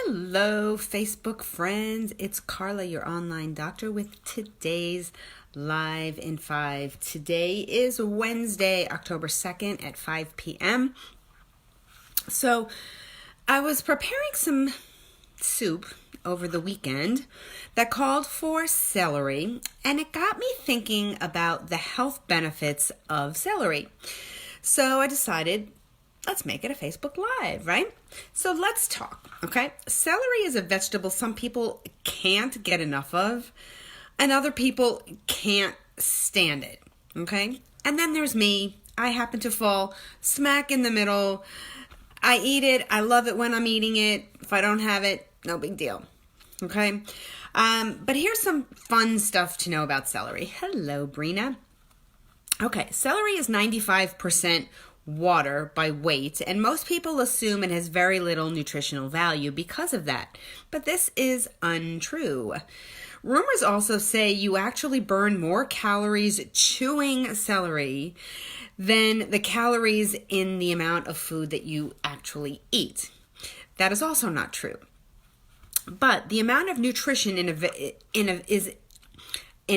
Hello, Facebook friends. It's Carla, your online doctor, with today's Live in 5. Today is Wednesday, October 2nd at 5 p.m. So I was preparing some soup over the weekend that called for celery, and it got me thinking about the health benefits of celery. So I decided, let's make it a Facebook Live, right? So let's talk, okay? Celery is a vegetable some people can't get enough of, and other people can't stand it, okay? And then there's me. I happen to fall smack in the middle. I eat it. I love it when I'm eating it. If I don't have it, no big deal, okay? But here's some fun stuff to know about celery. Hello, Brina. Okay, celery is 95% water by weight, and most people assume it has very little nutritional value because of that. But this is untrue. Rumors also say you actually burn more calories chewing celery than the calories in the amount of food that you actually eat. That is also not true. But the amount of nutrition in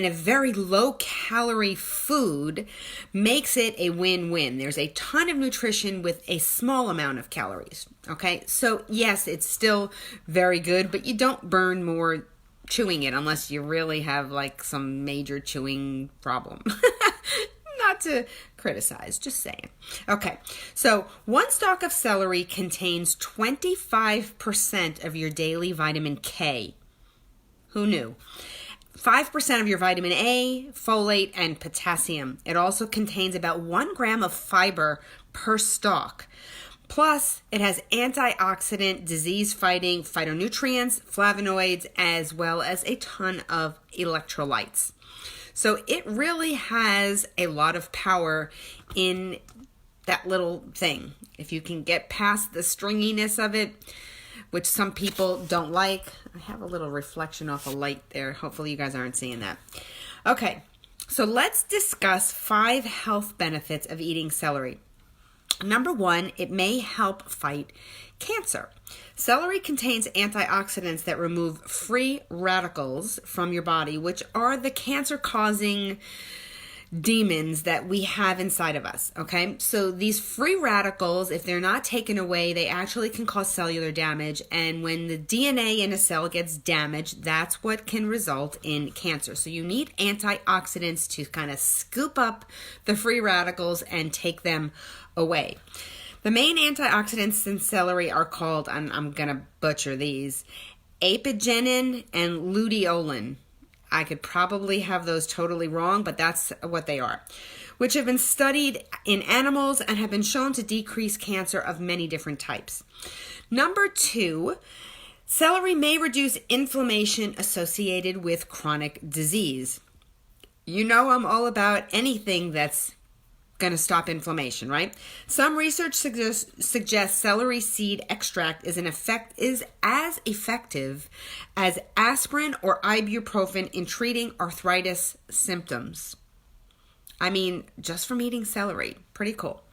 a very low-calorie food makes it a win-win. There's a ton of nutrition with a small amount of calories, okay? So, yes, it's still very good, but you don't burn more chewing it unless you really have, like, some major chewing problem. Not to criticize, just saying. Okay, so one stalk of celery contains 25% of your daily vitamin K. Who knew? 5% of your vitamin A, folate, and potassium. It also contains about 1 gram of fiber per stalk. Plus, it has antioxidant, disease-fighting phytonutrients, flavonoids, as well as a ton of electrolytes. So it really has a lot of power in that little thing. If you can get past the stringiness of it, which some people don't like. I have a little reflection off a light there. Hopefully you guys aren't seeing that. Okay, so let's discuss 5 health benefits of eating celery. Number 1, it may help fight cancer. Celery contains antioxidants that remove free radicals from your body, which are the cancer-causing demons that we have inside of us, okay? So these free radicals, if they're not taken away, they actually can cause cellular damage, and when the DNA in a cell gets damaged, that's what can result in cancer. So you need antioxidants to kind of scoop up the free radicals and take them away. The main antioxidants in celery are called, I'm going to butcher these, apigenin and luteolin. I could probably have those totally wrong, but that's what they are, which have been studied in animals and have been shown to decrease cancer of many different types. Number 2, celery may reduce inflammation associated with chronic disease. You know I'm all about anything that's going to stop inflammation, right? Some research suggests celery seed extract is as effective as aspirin or ibuprofen in treating arthritis symptoms. I mean, just from eating celery. Pretty cool.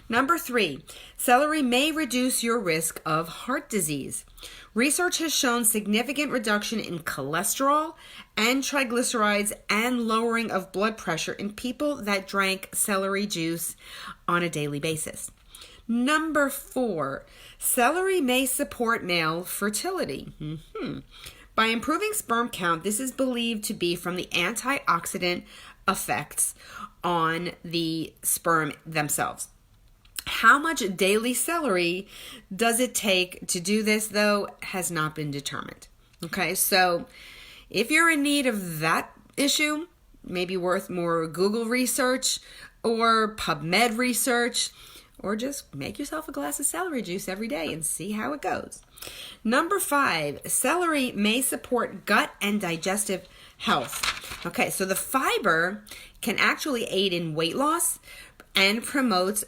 Number 3, celery may reduce your risk of heart disease. Research has shown significant reduction in cholesterol and triglycerides and lowering of blood pressure in people that drank celery juice on a daily basis. Number 4, celery may support male fertility. By improving sperm count, this is believed to be from the antioxidant effects on the sperm themselves. How much daily celery does it take to do this, though, has not been determined. Okay, so if you're in need of that issue, maybe worth more Google research or PubMed research, or just make yourself a glass of celery juice every day and see how it goes. Number 5, celery may support gut and digestive health. Okay, so the fiber can actually aid in weight loss and promotes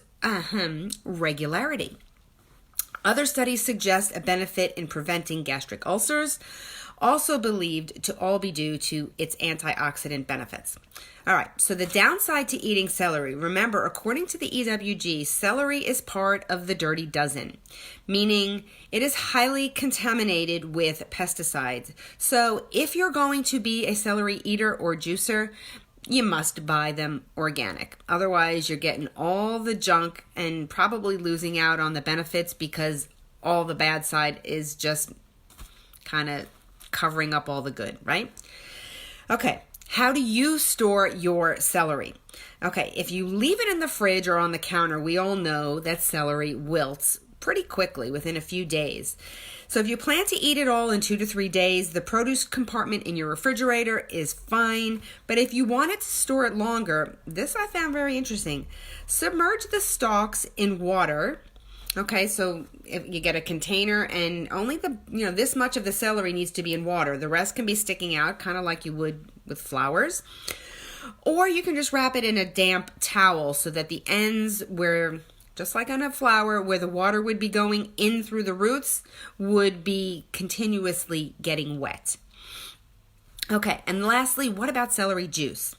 regularity. Other studies suggest a benefit in preventing gastric ulcers, also believed to all be due to its antioxidant benefits. All right, so the downside to eating celery. Remember, according to the EWG, celery is part of the dirty dozen, meaning it is highly contaminated with pesticides. So if you're going to be a celery eater or juicer, you must buy them organic. Otherwise, you're getting all the junk and probably losing out on the benefits because all the bad side is just kind of covering up all the good, right? Okay. How do you store your celery? Okay, if you leave it in the fridge or on the counter, we all know that celery wilts pretty quickly within a few days. So if you plan to eat it all in 2 to 3 days, the produce compartment in your refrigerator is fine. But if you wanted to store it longer, this I found very interesting. Submerge the stalks in water. Okay, so if you get a container and only this much of the celery needs to be in water. The rest can be sticking out, kind of like you would with flowers. Or you can just wrap it in a damp towel so that the ends where, just like on a flower, where the water would be going in through the roots would be continuously getting wet. Okay, and lastly, what about celery juice?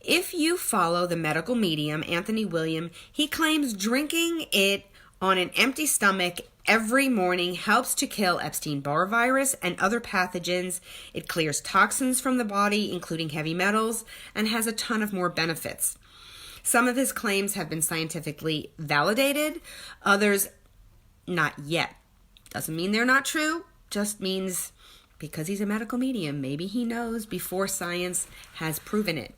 If you follow the medical medium, Anthony William, he claims drinking it on an empty stomach every morning helps to kill Epstein-Barr virus and other pathogens. It clears toxins from the body, including heavy metals, and has a ton of more benefits. Some of his claims have been scientifically validated, others not yet. Doesn't mean they're not true, just means because he's a medical medium, maybe he knows before science has proven it.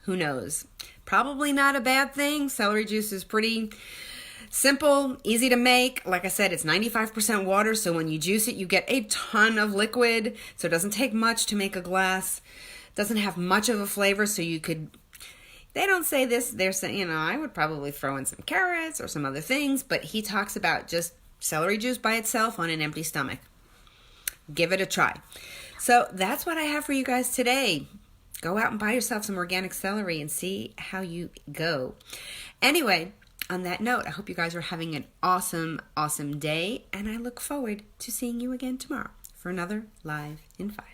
Who knows? Probably not a bad thing. Celery juice is pretty simple, easy to make. Like I said, it's 95% water, so when you juice it, you get a ton of liquid, so it doesn't take much to make a glass. It doesn't have much of a flavor, so you could, they don't say this, they're saying, I would probably throw in some carrots or some other things, but he talks about just celery juice by itself on an empty stomach. Give it a try. So that's what I have for you guys today. Go out and buy yourself some organic celery and see how you go. Anyway, on that note, I hope you guys are having an awesome, awesome day, and I look forward to seeing you again tomorrow for another Live in 5.